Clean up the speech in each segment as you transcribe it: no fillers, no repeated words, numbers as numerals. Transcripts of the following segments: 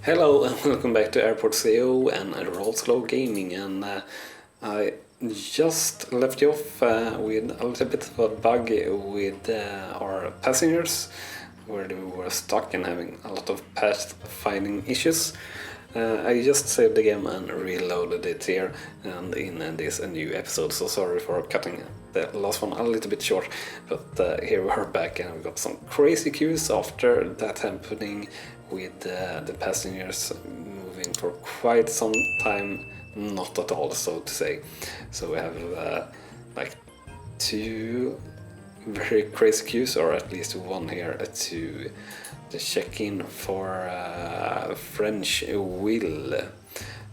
Hello and welcome back to Airport ACEO and RawSlowGaming, and I just left you off with a little bit of a bug with our passengers, where we were stuck and having a lot of path finding issues. I just saved the game and reloaded it here and in this new episode, so sorry for cutting the last one a little bit short, but here we are back and we got some crazy queues after that happening with the passengers moving for quite some time, not at all, so to say. So we have like two very crazy queues, or at least one here to the check-in for French wheel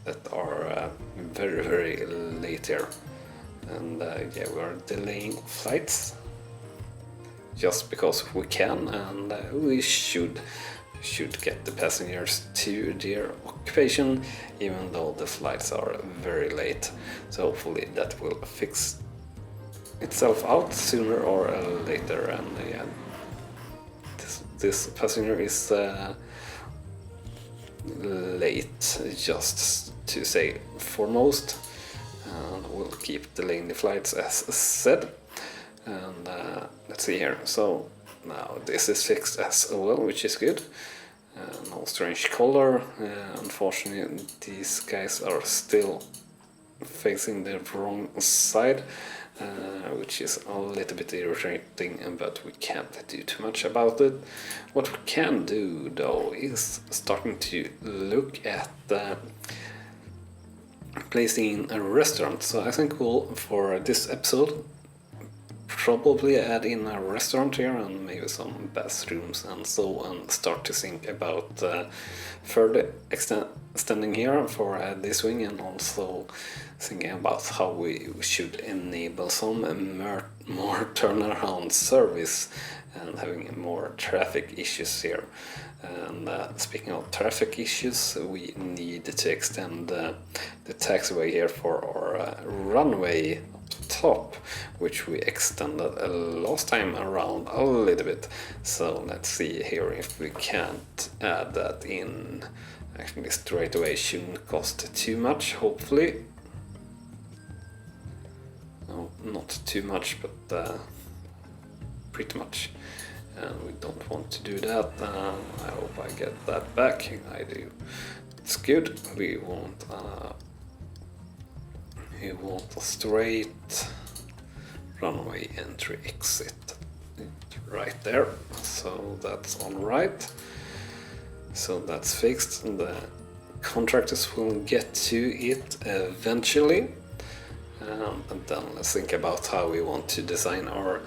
that are very late here, and yeah, we are delaying flights just because we can, and we should get the passengers to their occupation even though the flights are very late. So hopefully that will fix itself out sooner or later, and yeah, this passenger is late, just to say foremost, and we'll keep delaying the flights as said. And let's see here, so now this is fixed as well, which is good. No strange color. Unfortunately these guys are still facing the wrong side, which is a little bit irritating, but we can't do too much about it. What we can do though is starting to look at placing a restaurant. So I think we'll, for this episode, probably add in a restaurant here and maybe some bathrooms and so on, start to think about further extending here for this wing, and also thinking about how we should enable some more turnaround service and having more traffic issues here. And speaking of traffic issues, we need to extend the taxiway here for our runway top, which we extended last time around a little bit. So let's see here if we can't add that in. Actually straight away shouldn't cost too much, hopefully. No, not too much, but pretty much. And we don't want to do that. I hope I get that back. I do. It's good. We want a straight runway entry exit right there. So that's all right. So that's fixed. The contractors will get to it eventually. And then let's think about how we want to design our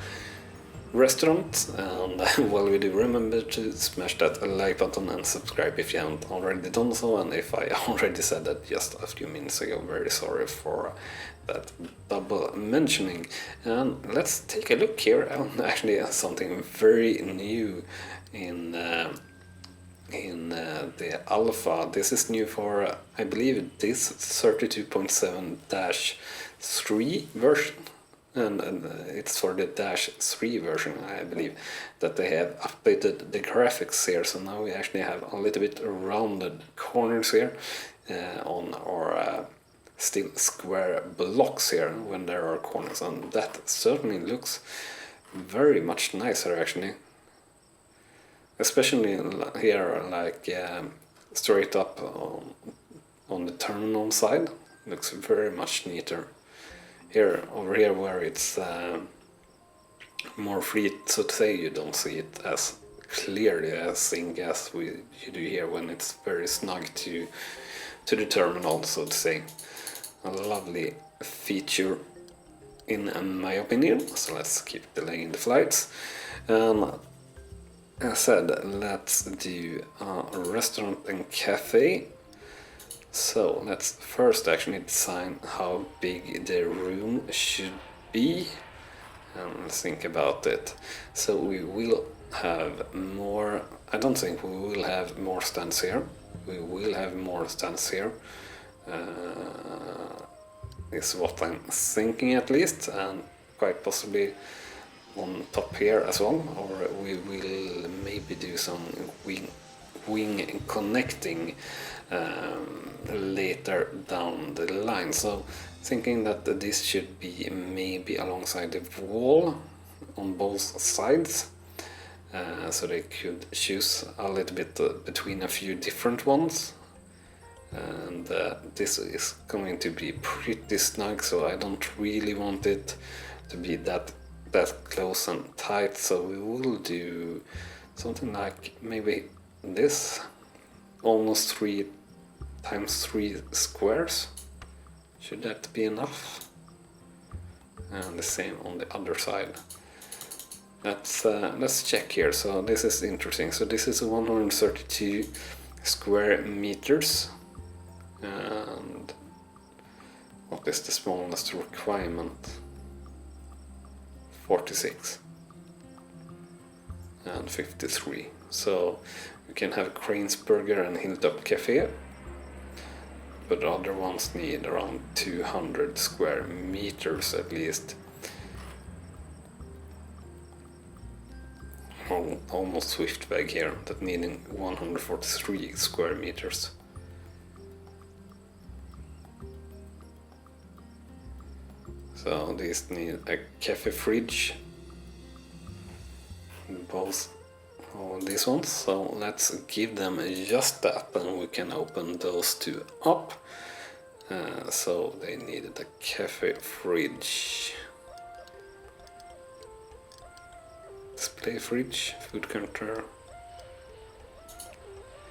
restaurant. And while we do, remember to smash that like button and subscribe if you haven't already done so. And if I already said that just a few minutes ago, very sorry for that double mentioning. And let's take a look here on actually something very new in the alpha. This is new for I believe this 32.7-3 version. And it's for the -3 version, I believe, that they have updated the graphics here. So now we actually have a little bit rounded corners here on our still square blocks here when there are corners, and that certainly looks very much nicer actually. Especially here, like straight up on the terminal side, looks very much neater. Here, over here, where it's more free, so to say, you don't see it as clearly as you do here when it's very snug to the terminal, so to say. A lovely feature in my opinion. So let's keep delaying the flights. As I said, let's do a restaurant and cafe. So let's first actually design how big the room should be, and let's think about it. So we will have more, I don't think we will have more stands here. We will have more stands here. Is what I'm thinking at least, and quite possibly on top here as well, or we will maybe do some wing connecting later down the line. So thinking that this should be maybe alongside the wall on both sides, so they could choose a little bit between a few different ones. And this is going to be pretty snug, so I don't really want it to be that close and tight, so we will do something like maybe this, almost 3 times 3 squares. Should that be enough? And the same on the other side. Let's check here. So this is interesting. So this is 132 square meters. And what is the smallest requirement? 46 and 53. So you can have Cranesburger and Hilltop Cafe, but the other ones need around 200 square meters at least. Almost Swiftbag here, that needing 143 square meters. So these need a cafe fridge, both of these ones, so let's give them just that and we can open those two up. So they needed a cafe fridge, display fridge, food counter,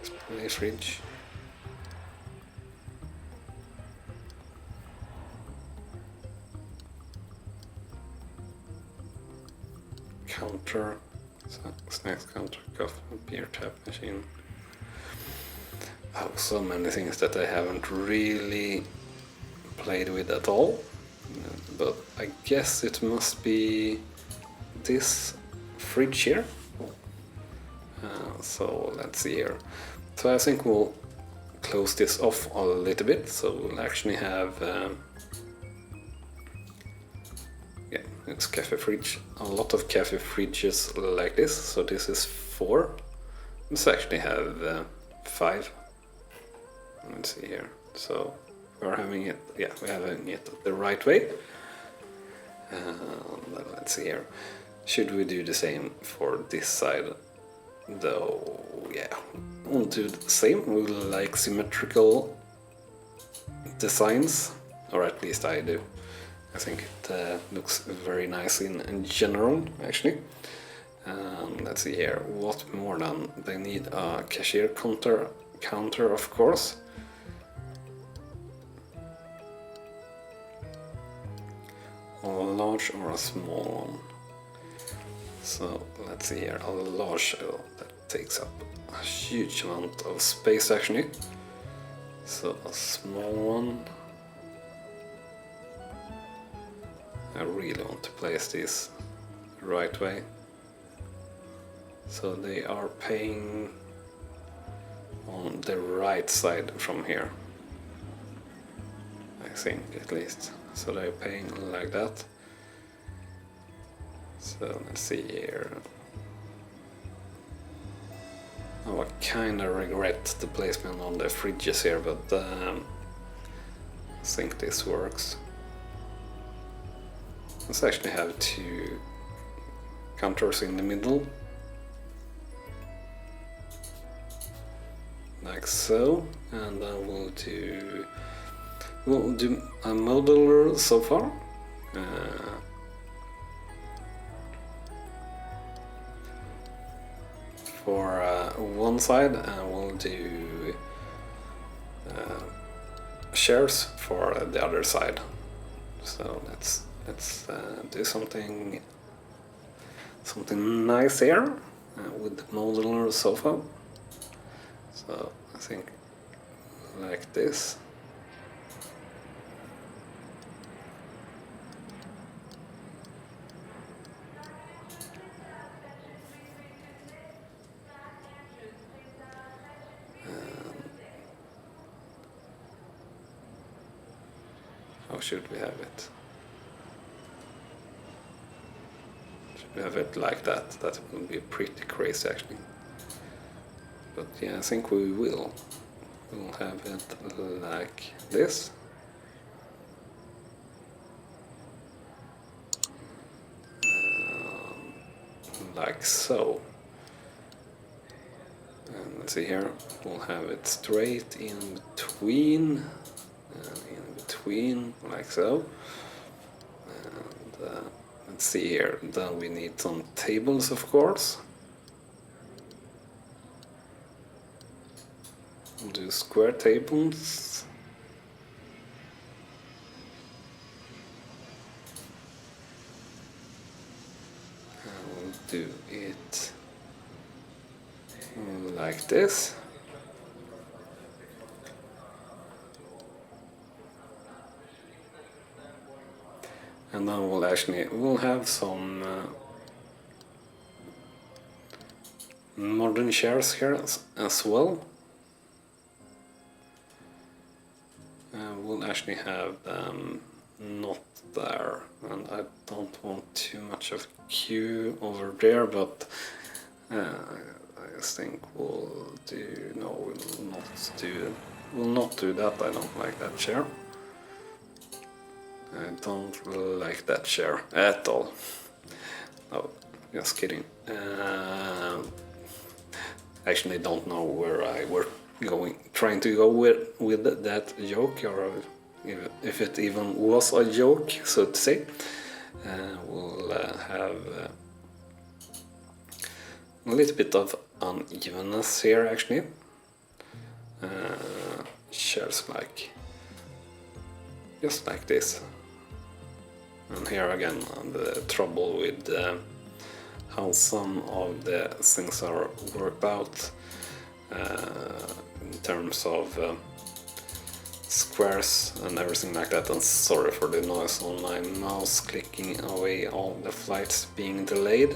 display fridge. Counter, snacks counter, coffee, beer tap machine. Oh, so many things that I haven't really played with at all, but I guess it must be this fridge here. So let's see here. So I think we'll close this off a little bit, so we'll actually have yeah, it's cafe fridge. A lot of cafe fridges like this. So this is 4. Let's actually have 5. Let's see here. So we're having it. Yeah, we're having it the right way. Let's see here. Should we do the same for this side? Though, yeah, we'll do the same. We will like symmetrical designs, or at least I do. I think it looks very nice in general, actually. Let's see here, what more than they need a cashier counter, of course. A large or a small one. So let's see here, a large, that takes up a huge amount of space actually. So a small one. I really want to place this the right way. So they are paying on the right side from here, I think, at least. So they're paying like that. So let's see here. Oh, I kinda regret the placement on the fridges here, but I think this works. Let's actually have 2 counters in the middle, like so, and then we'll do a modular so far. For one side, we'll do shares for the other side. So let's do something nice here with the modular sofa. So I think like this. How should we have it? Should we have it like that? That would be pretty crazy actually. but yeah, I think we will. We'll have it like this. Like so. And let's see here, we'll have it straight in between, like so. And let's see here, then we need some tables, of course. We'll do square tables. And we'll do it like this. And then we'll have some modern chairs here as well. We'll actually have them not there, and I don't want too much of a queue over there, but I think we'll do, no, we'll not do that. I don't like that chair. I don't like that chair at all. No, just kidding. Actually don't know where I were trying to go with that joke, or if it even was a joke, so to say. We'll have a little bit of unevenness here, actually. Chairs just like this. And here again, the trouble with how some of the things are worked out in terms of squares and everything like that. And sorry for the noise on my mouse clicking away all the flights being delayed.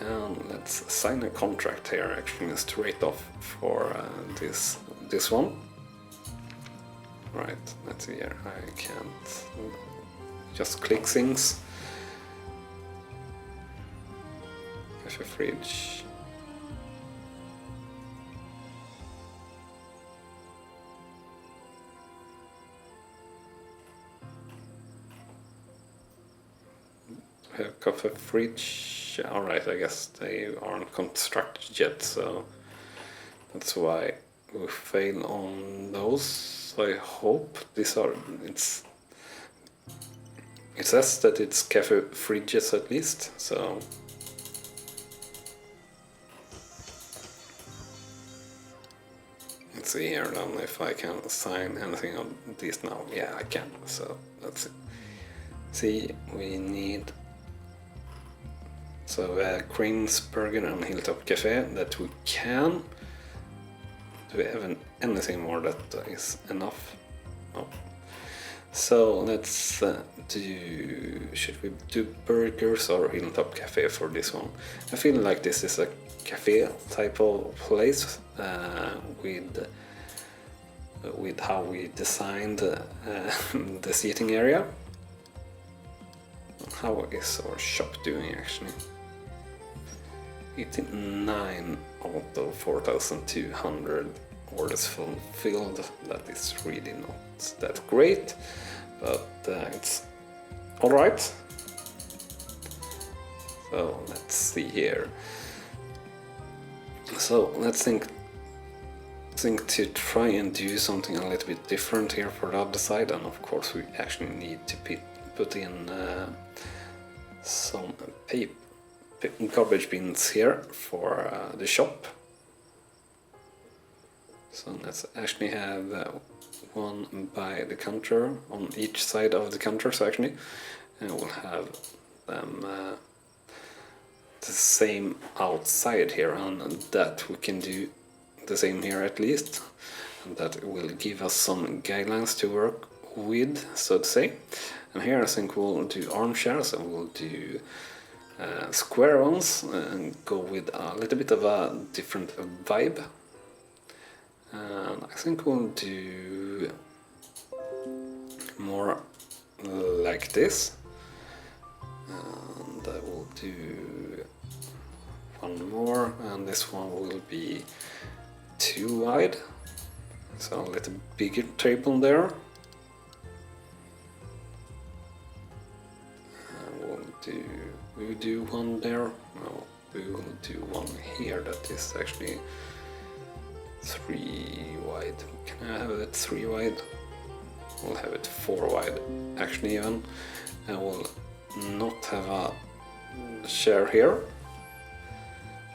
And let's sign a contract here, actually straight off for this one. Right, let's see here, I can't just click things. Cafe fridge. Coffee fridge. Alright, I guess they aren't constructed yet, so that's why we fail on those. I hope these are. It says that it's cafe fridges at least, so. Let's see here then if I can assign anything on these now. Yeah, I can, so let's see. We need. So Cranesburger and Hilltop Cafe, that we can. Do we have anything more that is enough? No. So let's do. Should we do burgers or Hilltop Cafe for this one? I feel like this is a cafe type of place with how we designed the seating area. How is our shop doing actually? 89 out of 4,200 orders fulfilled. That is really not that great, but it's alright. So let's see here. So let's think to try and do something a little bit different here for the other side, and of course we actually need to put in some garbage bins here for the shop. So let's actually have one by the counter on each side of the counters actually, and we'll have them the same outside here, and that we can do the same here at least, and that will give us some guidelines to work with, so to say. And here I think we'll do armchairs, and we'll do square ones and go with a little bit of a different vibe. And I think we'll do more like this, and I will do one more, and this one will be too wide, so a little bigger table there. We will do one there. No, we will do one here that is actually 3 wide. Can I have it 3 wide? We'll have it 4 wide, actually even. I will not have a chair here.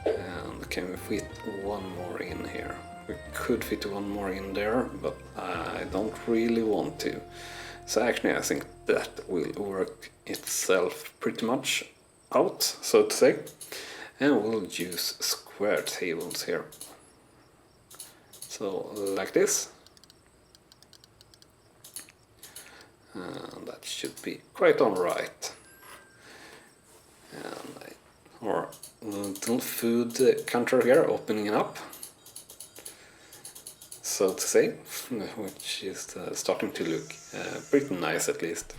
And can we fit one more in here? We could fit one more in there, but I don't really want to. So actually I think that will work itself pretty much out, so to say. And we'll use square tables here. So like this. And that should be quite alright. And our little food counter here opening up, so to say, which is starting to look pretty nice at least.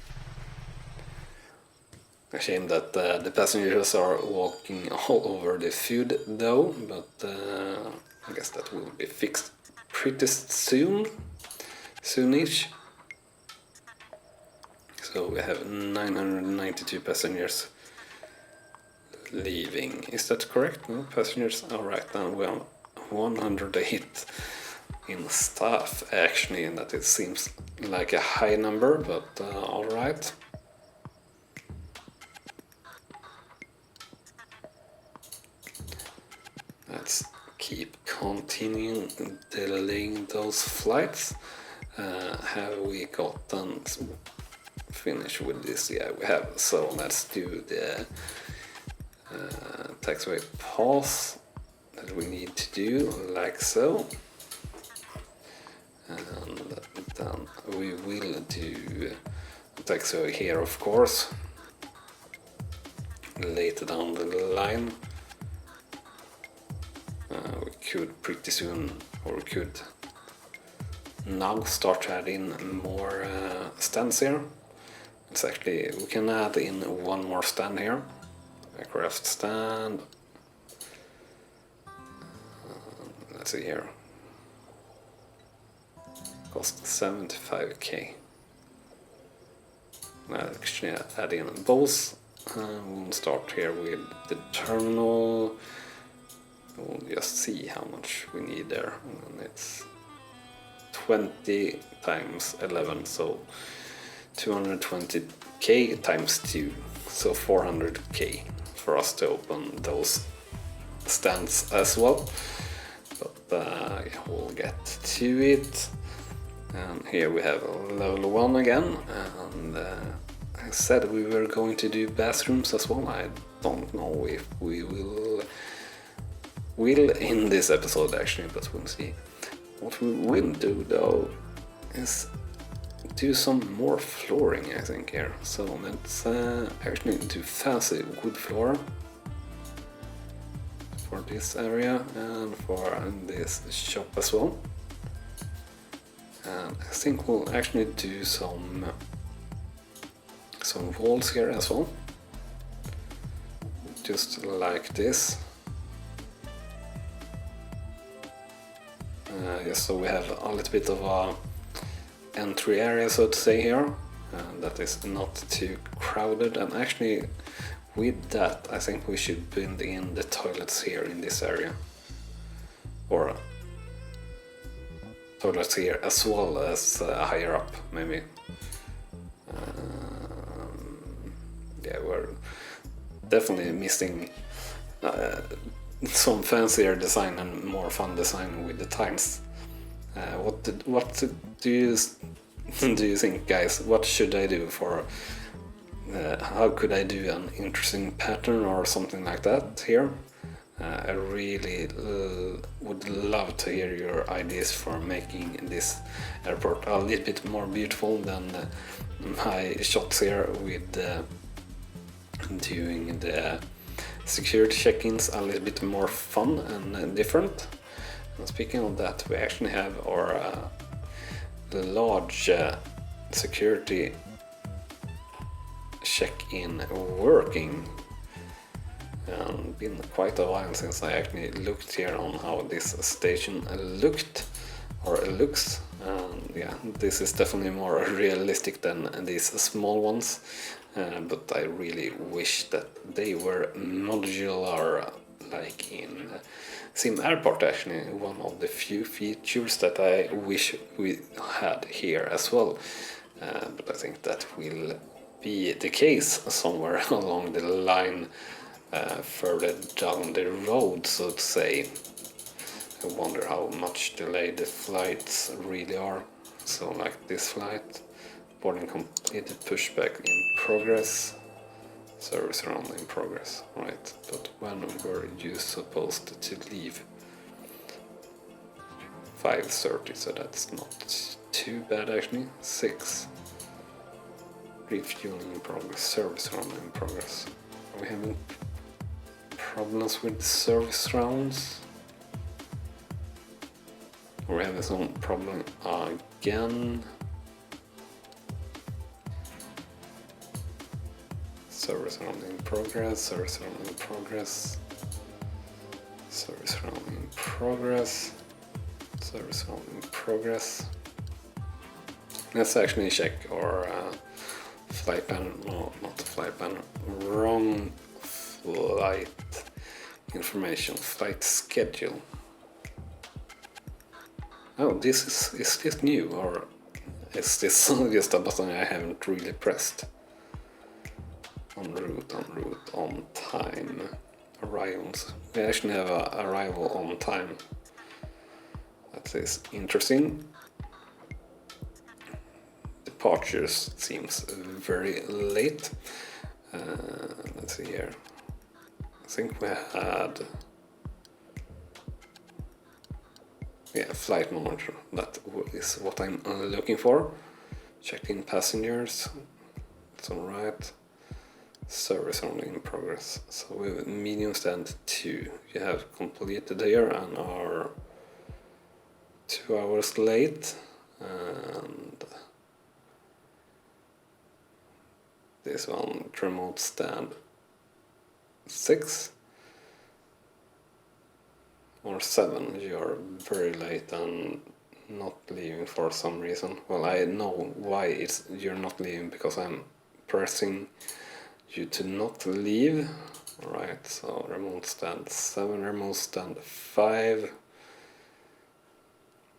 A shame that the passengers are walking all over the food though, but I guess that will be fixed pretty soonish. So we have 992 passengers leaving. Is that correct? No passengers? Alright, then we have 108 in staff actually, and that it seems like a high number, but alright. Let's keep continuing delaying those flights. Have we gotten finished with this? Yeah, we have. So let's do the taxiway pause that we need to do, like so. And then we will do taxiway here, of course, later down the line. We could pretty soon, or we could now start adding more stands here. It's actually, we can add in one more stand here, aircraft stand. Let's see here, cost 75k. I'll actually add in those. We'll start here with the terminal. We'll just see how much we need there. And it's 20 times 11, so 220k times 2, so 400k for us to open those stands as well. But yeah, we'll get to it. And here we have level 1 again, and I said we were going to do bathrooms as well. I don't know if we will in this episode actually, but we'll see. What we will do though is do some more flooring, I think, here. So let's actually do fancy wood floor for this area and for this shop as well. And I think we'll actually do some walls here as well, just like this. Yes, so we have a little bit of a entry area, so to say, here, that is not too crowded. And actually with that I think we should build in the toilets here in this area, or toilets here as well as higher up maybe. Yeah, we're definitely missing some fancier design and more fun design with the tiles. What do you think, guys? What should I do for? How could I do an interesting pattern or something like that here? I really would love to hear your ideas for making this airport a little bit more beautiful than my shots here with doing the security check-ins a little bit more fun and different. And speaking of that, we actually have our large security check-in working. and been quite a while since I actually looked here on how this station looked or looks, and yeah, this is definitely more realistic than these small ones, but I really wish that they were modular like in Sim Airport. Actually, one of the few features that I wish we had here as well, but I think that will be the case somewhere along the line, further down the road, so to say. I wonder how much delayed the flights really are. So like this flight, boarding completed, pushback in progress, service around in progress, right? But when were you supposed to leave? 5:30, so that's not too bad actually. 6. Refueling in progress, service round in progress. Are we having problems with service rounds? We're having some problem again. Service round in progress, service round in progress, service round in progress, service round in progress. Let's actually check our flight panel, no, not the flight panel, wrong flight information, flight schedule. Oh, is this new, or is this just a button I haven't really pressed? En route, on time, arrivals. We actually have an arrival on time. That is interesting. Departures seems very late. Let's see here. I think we had... Yeah, flight manager, that is what I'm looking for. Check-in passengers, it's alright. Service only in progress. So we have medium stand 2. You have completed here and are 2 hours late. And this one, remote stand 6. Or 7, you're very late and not leaving for some reason. Well, I know why you're not leaving, because I'm pressing you to not leave. Alright, so remote stand 7, remote stand 5,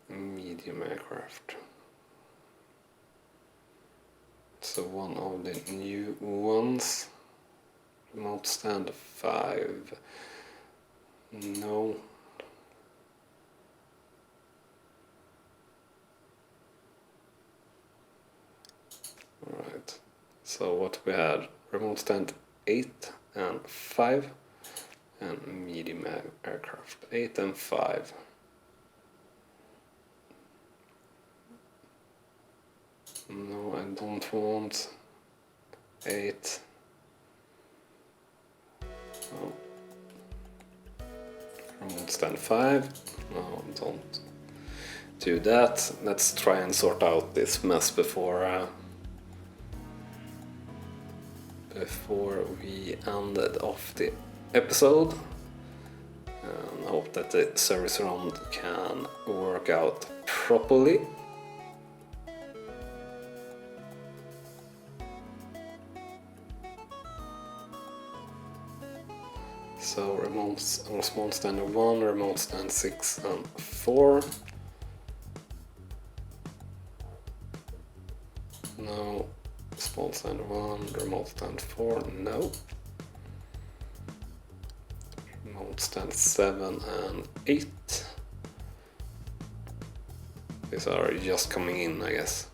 medium aircraft. So one of the new ones, remote stand 5, no. Right, so what we had, remote stand 8 and 5, and medium aircraft 8 and 5. No, I don't want 8. Oh. Remote stand 5. No, don't do that. Let's try and sort out this mess before we ended off the episode, and hope that the service round can work out properly. So remote stand 1, remote stand 6 and 4. No. Small stand 1, remote stand 4, no. Remote stand 7 and 8. These are just coming in, I guess.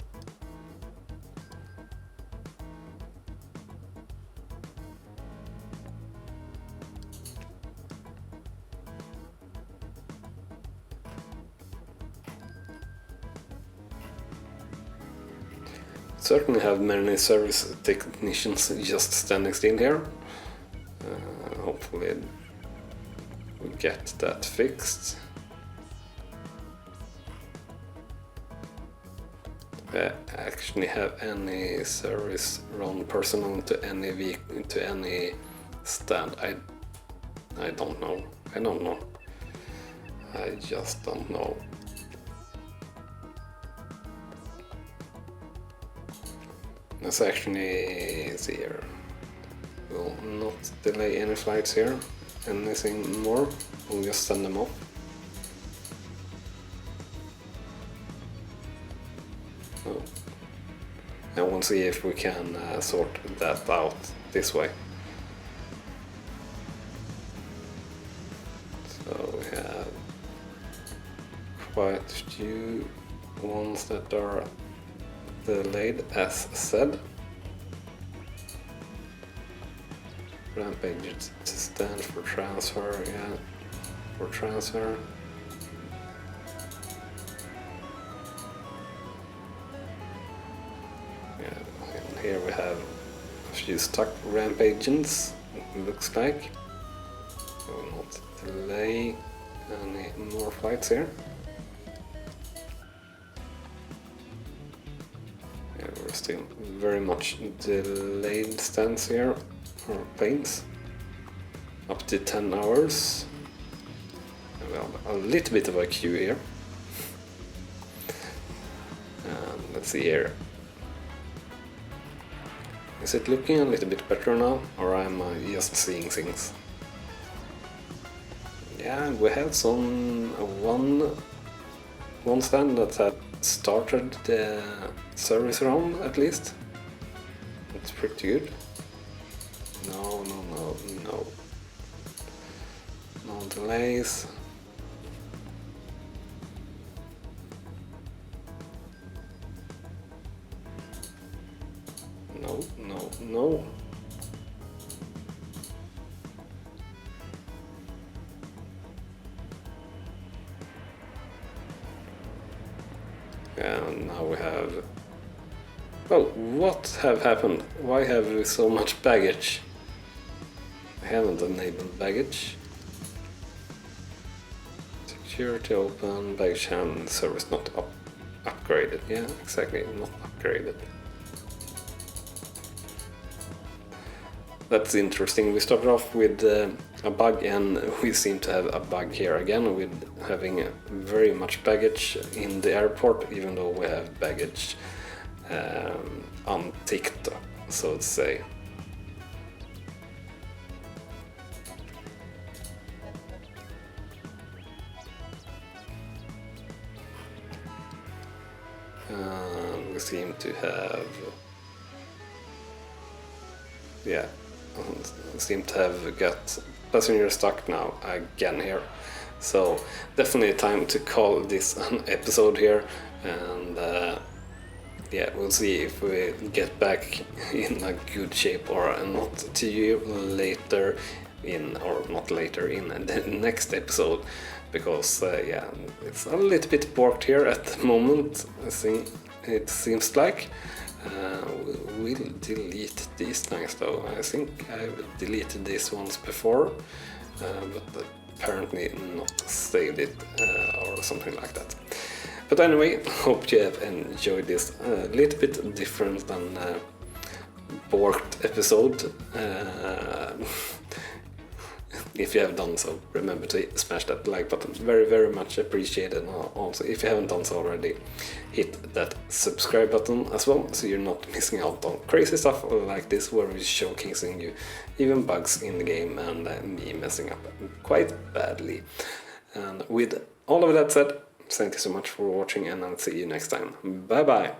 Certainly have many service technicians just standing still here. Hopefully we get that fixed. Actually have any service run personnel to any stand? I I don't know. I don't know. I just don't know. Let's actually see here. We'll not delay any flights here, anything more. We'll just send them off. Oh. And we'll see if we can sort that out this way. So we have quite a few ones that are delayed, as said. Rampage stand for transfer, yeah, for transfer. Yeah, and here we have a few stuck ramp agents, it looks like. I will not delay any more flights here. Yeah, we're still very much delayed stance here. Or planes up to 10 hours. Well, a little bit of a queue here. Let's see here. Is it looking a little bit better now, or am I just seeing things? Yeah, we have one stand that had started the service round at least. It's pretty good. No. No delays. No. And now we have... Well, what have happened? Why have we so much baggage? I haven't enabled baggage. Security open, baggage handling service not upgraded. Yeah, exactly, not upgraded. That's interesting. We started off with a bug, and we seem to have a bug here again with having very much baggage in the airport, even though we have baggage unticked, so to say. We seem to have, yeah, seem to have got passengers stuck now again here. So definitely time to call this an episode here, and yeah, we'll see if we get back in a good shape or not to you later in, or not later in the next episode, because yeah, it's a little bit borked here at the moment. I think it seems like we'll delete these things though. I think I've deleted these ones before, but apparently not saved it or something like that. But anyway, hope you have enjoyed this a little bit different than borked episode. If you have done so, remember to smash that like button, very much appreciated. And also, if you haven't done so already, hit that subscribe button as well, so you're not missing out on crazy stuff like this, where we're showcasing you even bugs in the game and me messing up quite badly. And with all of that said, thank you so much for watching, and I'll see you next time. Bye bye!